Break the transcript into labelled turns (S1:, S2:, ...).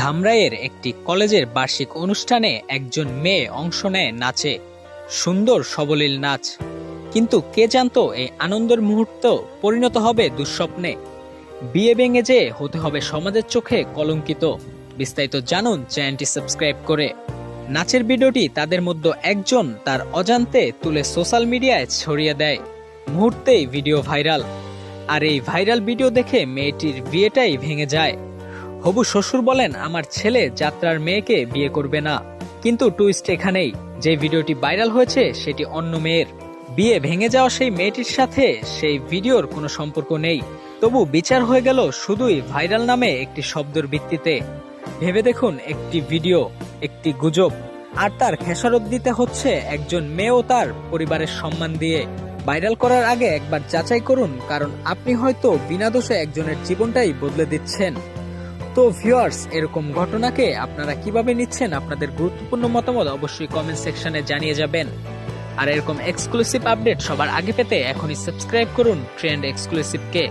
S1: ধামরাইয়ের একটি কলেজের বার্ষিক অনুষ্ঠানে একজন মেয়ে অংশ নেয় নাচে। সুন্দর সবলীল নাচ, কিন্তু কে জানতো এই আনন্দের মুহূর্ত পরিণত হবে দুঃস্বপ্নে। বিয়ে ভেঙে যেয়ে হতে হবে সমাজের চোখে কলঙ্কিত। বিস্তারিত জানুন চ্যানেলটি সাবস্ক্রাইব করে। নাচের ভিডিওটি তাদের মধ্যে একজন তার অজান্তে তুলে সোশ্যাল মিডিয়ায় ছড়িয়ে দেয়। মুহূর্তেই ভিডিও ভাইরাল। আর এই ভাইরাল ভিডিও দেখে মেয়েটির বিয়েটাই ভেঙে যায়। হবু শ্বশুর বলেন, আমার ছেলে যাত্রার মেয়েকে বিয়ে করবে না। কিন্তু টুইস্ট এখানেই, যে ভিডিওটি ভাইরাল হয়েছে সেটি অন্য মেয়ের। বিয়ে ভেঙে যাওয়া সেই মেয়েটির সাথে সেই ভিডিওর কোনো সম্পর্ক নেই। তবু বিচার হয়ে গেল শুধুই ভাইরাল নামে একটি শব্দের ভিত্তিতে। ভেবে দেখুন, একটি ভিডিও, একটি গুজব, আর তার খেসারত দিতে হচ্ছে একজন মেয়েও তার পরিবারের সম্মান দিয়ে। ভাইরাল করার আগে একবার যাচাই করুন, কারণ আপনি হয়তো বিনা দোষে একজনের জীবনটাই বদলে দিচ্ছেন। তো ভিউয়ার্স, এরকম ঘটনাকে আপনারা কিভাবে নিচ্ছেন? আপনাদের গুরুত্বপূর্ণ মতামত অবশ্যই কমেন্ট সেকশনে জানিয়ে যাবেন। আর এরকম এক্সক্লুসিভ আপডেট সবার আগে পেতে এখনই সাবস্ক্রাইব করুন ট্রেন্ড এক্সক্লুসিভকে।